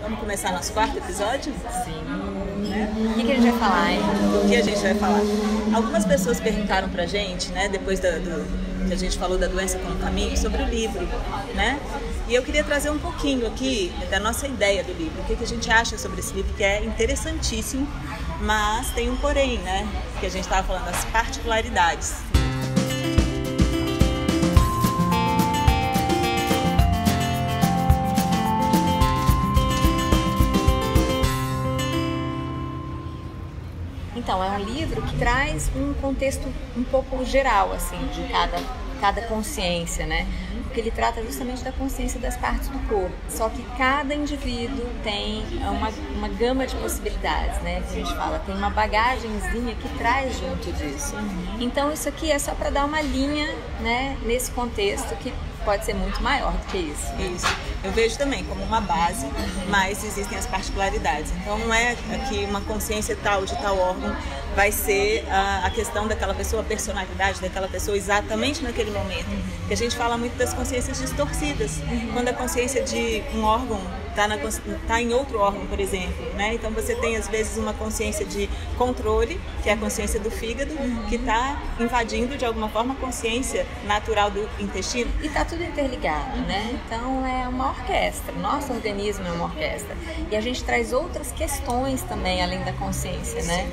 Vamos começar nosso quarto episódio? Sim. Né? O que a gente vai falar, hein? O que a gente vai falar? Algumas pessoas perguntaram pra gente, né, depois que a gente falou da doença como caminho, sobre o livro, né? E eu queria trazer um pouquinho aqui da nossa ideia do livro, o que a gente acha sobre esse livro, que é interessantíssimo, mas tem um porém, né? Que a gente estava falando das particularidades. Então, é um livro que traz um contexto um pouco geral, assim, de cada consciência, né? Porque ele trata justamente da consciência das partes do corpo. Só que cada indivíduo tem uma gama de possibilidades, né? Que a gente fala, tem uma bagagenzinha que traz junto disso. Então, isso aqui é só para dar uma linha, né? Nesse contexto que pode ser muito maior do que isso. Isso. Eu vejo também como uma base, mas existem as particularidades. Então não é que uma consciência tal de tal órgão vai ser a questão daquela pessoa, a personalidade daquela pessoa exatamente naquele momento. Que a gente fala muito das consciências distorcidas. Quando a consciência de um órgão está em outro órgão, por exemplo, né? Então você tem às vezes uma consciência de controle, que é a consciência do fígado, que está invadindo de alguma forma a consciência natural do intestino. E está tudo interligado, né? Então é uma orquestra, nosso organismo é uma orquestra. E a gente traz outras questões também, além da consciência, né?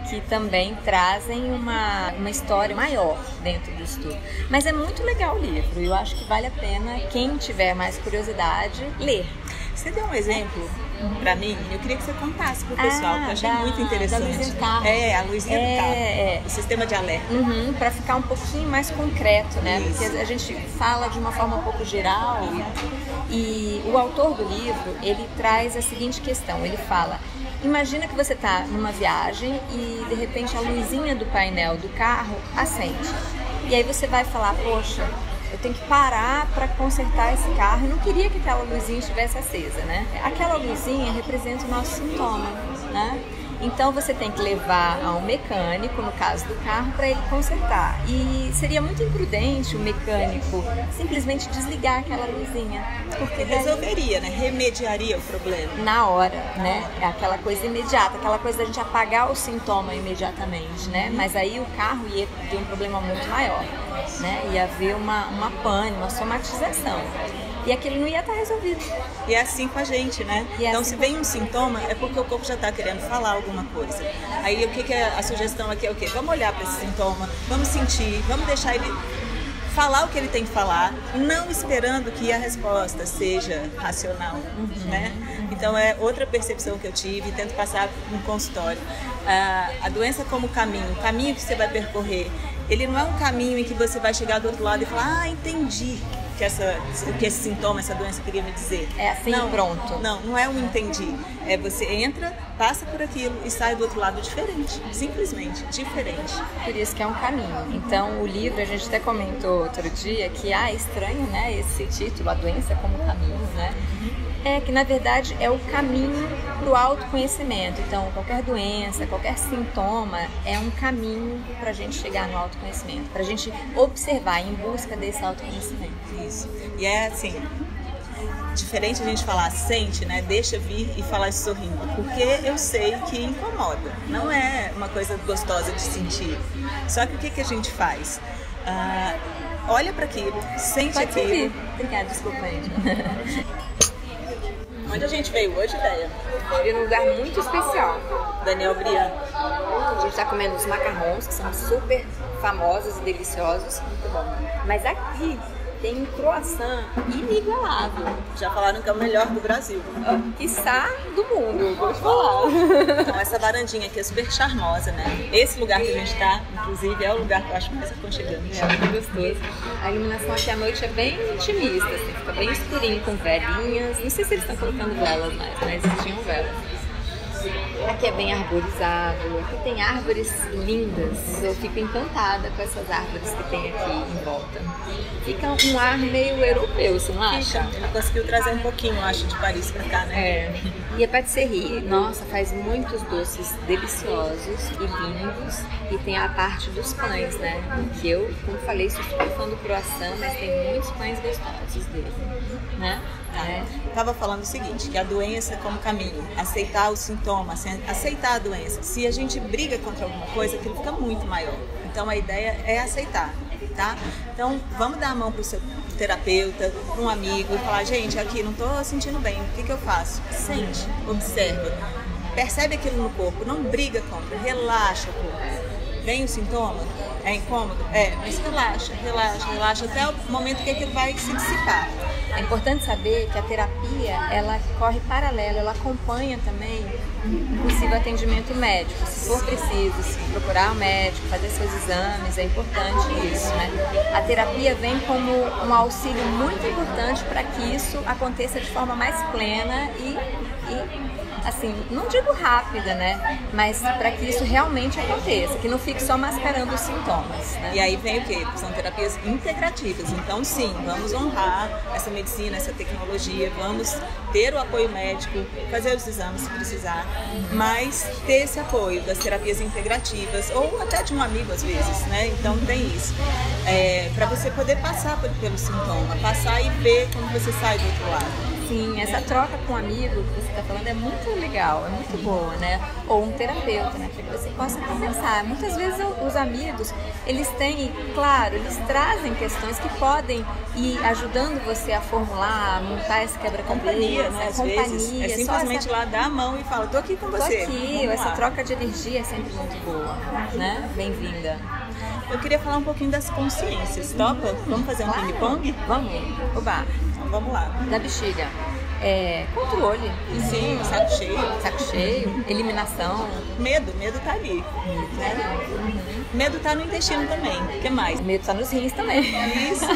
Que também trazem uma história maior dentro disso tudo. Mas é muito legal o livro, eu acho que vale a pena, quem tiver mais curiosidade, ler. Você deu um exemplo pra mim? Eu queria que você contasse pro pessoal, que eu achei muito interessante. Da luzinha do carro. A luzinha do carro. O sistema de alerta. Para ficar um pouquinho mais concreto, né? Isso. Porque a gente fala de uma forma um pouco geral e o autor do livro, ele traz a seguinte questão, ele fala: imagina que você está numa viagem e de repente a luzinha do painel do carro acende. E aí você vai falar, poxa, eu tenho que parar para consertar esse carro. Eu não queria que aquela luzinha estivesse acesa, né? Aquela luzinha representa o nosso sintoma, né? Então você tem que levar a um mecânico, no caso do carro, para ele consertar. E seria muito imprudente o mecânico simplesmente desligar aquela luzinha. Porque resolveria, né? Remediaria o problema. Na hora, né? É aquela coisa imediata, aquela coisa da gente apagar o sintoma imediatamente, né? Mas aí o carro ia ter um problema muito maior, né? Ia haver uma pane, uma somatização. E aquilo não ia estar resolvido. E é assim com a gente, né? Então, se vem um sintoma, é porque o corpo já está querendo falar alguma coisa. Aí, o que é a sugestão aqui é o quê? Vamos olhar para esse sintoma, vamos sentir, vamos deixar ele falar o que ele tem que falar, não esperando que a resposta seja racional, né? Então, é outra percepção que eu tive, tento passar no consultório. A doença como caminho, o caminho que você vai percorrer, ele não é um caminho em que você vai chegar do outro lado e falar, entendi que esse sintoma, essa doença queria me dizer. É assim, não, pronto. Não é um entendi. É você entra, passa por aquilo e sai do outro lado diferente. Simplesmente diferente. Por isso que é um caminho. Então, o livro, a gente até comentou outro dia que, é estranho, né, esse título, A Doença como Caminho, né? É que, na verdade, é o caminho para o autoconhecimento. Então, qualquer doença, qualquer sintoma é um caminho para a gente chegar no autoconhecimento, para a gente observar em busca desse autoconhecimento. Isso. E é assim, diferente a gente falar sente, né? Deixa vir e falar sorrindo, porque eu sei que incomoda. Não é uma coisa gostosa de sentir. Só que o que a gente faz? Olha para aquilo, sente Pode aquilo. seguir. Obrigada, desculpa aí. Onde a gente veio hoje, Deia? Veio num lugar muito especial. Daniel Brian. A gente tá comendo os macarrons, que são super famosos e deliciosos. Muito bom. Mas aqui tem um croissant inigualável. Já falaram que é o melhor do Brasil. Quiçá do mundo, vou te falar. Então, essa varandinha aqui é super charmosa, né? Esse lugar que a gente tá, inclusive, é o lugar que eu acho mais aconchegante. É muito gostoso. A iluminação aqui à noite é bem intimista, assim, fica bem escurinho, com velinhas. Não sei se eles estão colocando velas mais, mas existiam velas. Aqui é bem arborizado, aqui tem árvores lindas. Eu fico encantada com essas árvores que tem aqui em volta. Fica um ar meio europeu, você não acha? Ela conseguiu trazer um pouquinho, eu acho, de Paris pra cá, né? É. E a patisserie, nossa, faz muitos doces deliciosos e lindos. E tem a parte dos pães, né? Que eu, como falei, sou super fã do croissant, mas tem muitos pães gostosos dele, né? né? Estava falando o seguinte, que a doença como caminho, aceitar os sintomas, aceitar a doença. Se a gente briga contra alguma coisa, aquilo fica muito maior. Então a ideia é aceitar, tá? Então vamos dar a mão para o seu terapeuta, para um amigo e falar, gente, aqui não estou sentindo bem, o que eu faço? Sente, observa, percebe aquilo no corpo, não briga contra, relaxa o corpo. Vem o sintoma? É incômodo? É, mas relaxa, relaxa, relaxa até o momento que aquilo vai se dissipar. É importante saber que a terapia, ela corre paralelo, ela acompanha também o possível atendimento médico. Se for preciso, se procurar o médico, fazer seus exames, é importante isso, né? A terapia vem como um auxílio muito importante para que isso aconteça de forma mais plena e assim, não digo rápida, né? Mas para que isso realmente aconteça, que não fique só mascarando os sintomas, né? E aí vem o quê? São terapias integrativas. Então, sim, vamos honrar essa medicina, essa tecnologia, vamos ter o apoio médico, fazer os exames se precisar, mas ter esse apoio das terapias integrativas, ou até de um amigo às vezes, né? Então tem isso. Para você poder passar pelo sintoma, passar e ver como você sai do outro lado. Sim, essa troca com um amigo que você está falando é muito legal, é muito boa, né? Ou um terapeuta, né? Para que você possa conversar. Muitas vezes os amigos, eles têm, claro, eles trazem questões que podem ir ajudando você a formular, a montar esse quebra-cabeça. Companhia, né? Às vezes é simplesmente lá dar a mão e falar, tô aqui com você. Tô aqui, essa troca de energia é sempre muito boa, né? Bem-vinda. Eu queria falar um pouquinho das consciências, topa? Vamos fazer um ping-pong? Vamos, oba. Vamos lá. Da bexiga. Controle. Sim, saco cheio. Saco cheio, eliminação. Medo tá ali. Né? Medo tá no intestino também. O que mais? Medo tá nos rins também. Isso.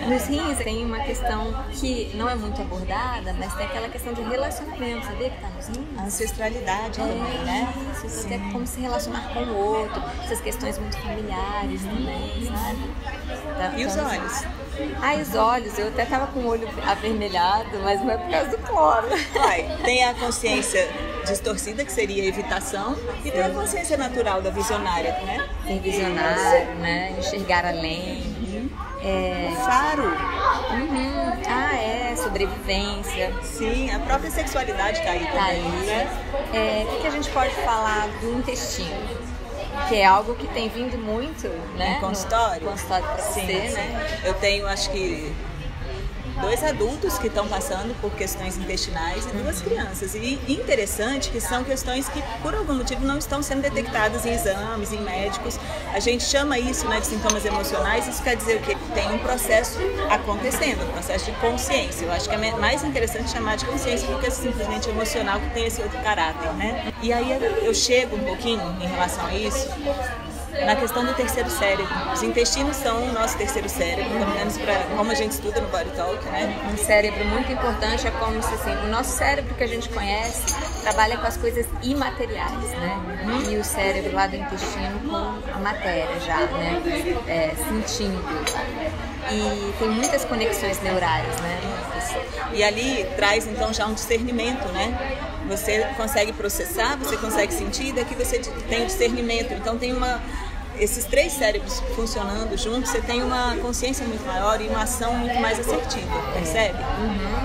Nos rins tem uma questão que não é muito abordada, mas tem aquela questão de relacionamento, sabia que tá nos rins? A ancestralidade também, né? Isso, até como se relacionar com o outro, essas questões muito familiares também, sabe? E os olhos? Os olhos, eu até tava com o olho avermelhado, mas não é por causa do cloro. Tem a consciência distorcida, que seria a evitação, e tem a consciência natural da visionária, né? Tem visionário, né? Enxergar além. Faro. Sobrevivência. Sim, a própria sexualidade tá aí também. Né? O que a gente pode falar do intestino? Que é algo que tem vindo muito, né? No consultório? No consultório para você, né? Eu tenho, acho que, 2 adultos que estão passando por questões intestinais e 2 crianças. E interessante que são questões que, por algum motivo, não estão sendo detectadas em exames, em médicos. A gente chama isso, né, de sintomas emocionais. Isso quer dizer o quê? Tem um processo acontecendo, um processo de consciência. Eu acho que é mais interessante chamar de consciência do que simplesmente emocional, que tem esse outro caráter, né? E aí eu chego um pouquinho em relação a isso na questão do terceiro cérebro. Os intestinos são o nosso terceiro cérebro, pelo menos como a gente estuda no Body Talk, né? Um cérebro muito importante, é como se assim, o nosso cérebro que a gente conhece trabalha com as coisas imateriais, né? E o cérebro lá do intestino com a matéria já, né? Sentindo. E tem muitas conexões neurais, né? E ali traz então já um discernimento, né? Você consegue processar, você consegue sentir, e daqui você tem o discernimento. Então tem esses 3 cérebros funcionando juntos, você tem uma consciência muito maior e uma ação muito mais assertiva, percebe?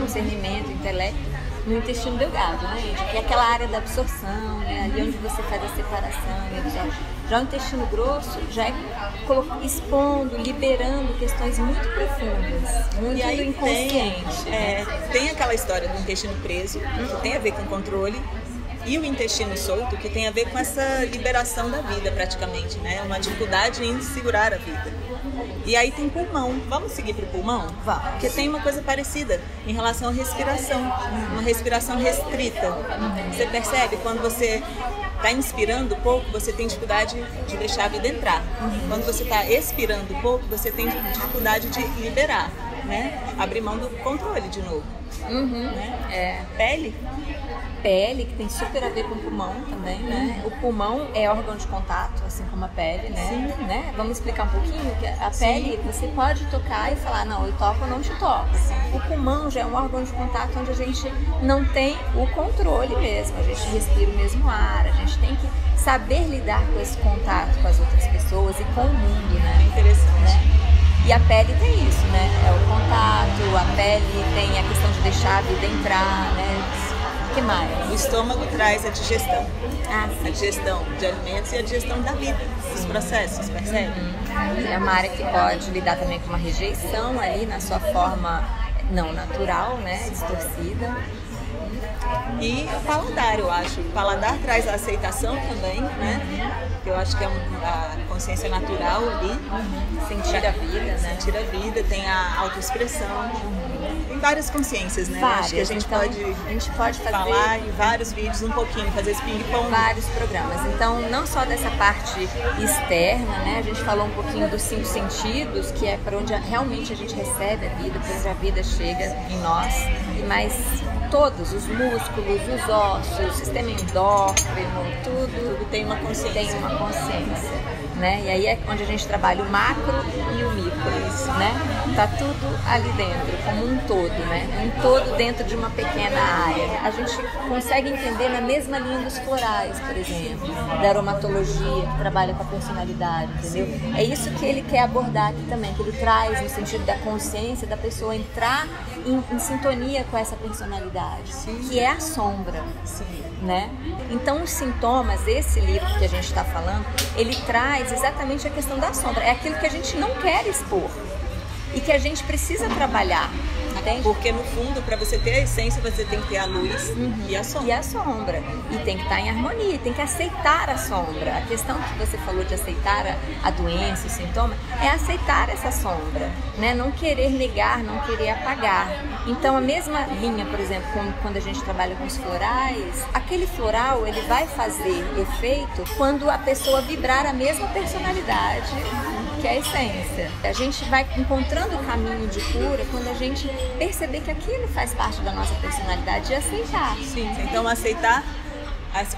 Discernimento, intelecto. No intestino delgado, né, gente? Que é aquela área da absorção, né? Ali onde você faz a separação e absorção. Já o intestino grosso já é expondo, liberando questões muito profundas, muito do inconsciente. Tem aquela história do intestino preso, que tem a ver com controle, e o intestino solto, que tem a ver com essa liberação da vida, praticamente, né? Uma dificuldade em segurar a vida. E aí tem pulmão. Vamos seguir para o pulmão? Vamos. Porque tem uma coisa parecida em relação à respiração. Uma respiração restrita. Você percebe? Quando você está inspirando pouco, você tem dificuldade de deixar a vida entrar. Quando você está expirando pouco, você tem dificuldade de liberar, né? Abrir mão do controle de novo. Né? Pele, que tem super a ver com o pulmão também, né? O pulmão é órgão de contato, assim como a pele, né? Sim. Né? Vamos explicar um pouquinho que a pele você pode tocar e falar, não, eu toco ou não te toco. O pulmão já é um órgão de contato onde a gente não tem o controle mesmo, a gente respira o mesmo ar, a gente tem que saber lidar com esse contato com as outras pessoas e com o mundo, né? É interessante. Né? E a pele tem isso, né? É o contato, a pele tem a questão de deixar a vida entrar, né? O que mais? O estômago traz a digestão. Ah, a digestão de alimentos e a digestão da vida, dos processos, percebe? É uma área que pode lidar também com uma rejeição ali na sua forma não natural, né? Distorcida. E o paladar, eu acho. O paladar traz a aceitação também, né? Que eu acho que é a consciência natural ali. Sentir a vida, né? Sentir a vida, tem a autoexpressão. Tem várias consciências, né? Várias. Acho que a gente pode fazer falar em vários vídeos um pouquinho, fazer esse ping-pong. Vários programas. Então, não só dessa parte externa, né? A gente falou um pouquinho dos 5 sentidos, que é para onde realmente a gente recebe a vida, para onde a vida chega em nós. Mas todos, os músculos, os ossos, o sistema endócrino, tudo tem uma consciência. Tem uma consciência, né? E aí é onde a gente trabalha o macro e o micro, né? Tá tudo ali dentro, como um todo, né? Um todo dentro de uma pequena área. A gente consegue entender na mesma linha dos florais, por exemplo, da aromatologia, que trabalha com a personalidade, entendeu? É isso que ele quer abordar aqui também, que ele traz no sentido da consciência, da pessoa entrar em sintonia com essa personalidade, que é a sombra, né? Então, os sintomas, esse livro que a gente está falando, ele traz exatamente a questão da sombra. É aquilo que a gente não quer expor e que a gente precisa trabalhar, entende? Porque no fundo, para você ter a essência, você tem que ter a luz e a sombra. E a sombra. E tem que estar em harmonia, tem que aceitar a sombra. A questão que você falou de aceitar a doença, o sintoma, é aceitar essa sombra, né? Não querer negar, não querer apagar. Então, a mesma linha, por exemplo, quando a gente trabalha com os florais, aquele floral, ele vai fazer efeito quando a pessoa vibrar a mesma personalidade, que é a essência. A gente vai encontrando o caminho de cura quando a gente perceber que aquilo faz parte da nossa personalidade e aceitar. Sim, então aceitar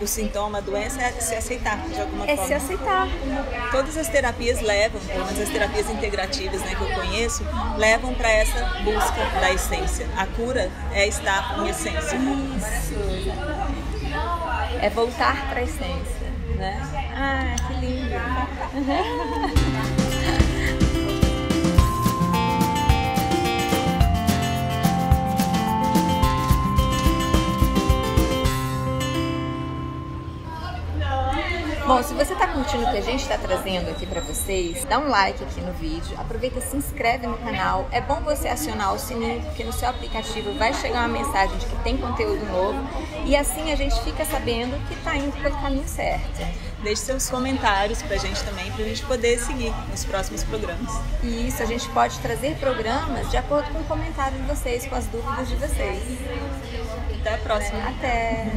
o sintoma, a doença é se aceitar de alguma forma. É se aceitar. Todas as terapias levam, pelo menos as terapias integrativas, né, que eu conheço, levam para essa busca da essência. A cura é estar em essência. Isso. É voltar para a essência, né? Ah, que lindo. Bom, se você está curtindo o que a gente está trazendo aqui para vocês, dá um like aqui no vídeo, aproveita e se inscreve no canal. É bom você acionar o sininho, porque no seu aplicativo vai chegar uma mensagem de que tem conteúdo novo e assim a gente fica sabendo que está indo pelo caminho certo. Deixe seus comentários pra gente também, pra gente poder seguir nos próximos programas. E isso, a gente pode trazer programas de acordo com o comentário de vocês, com as dúvidas de vocês. Até a próxima. Até!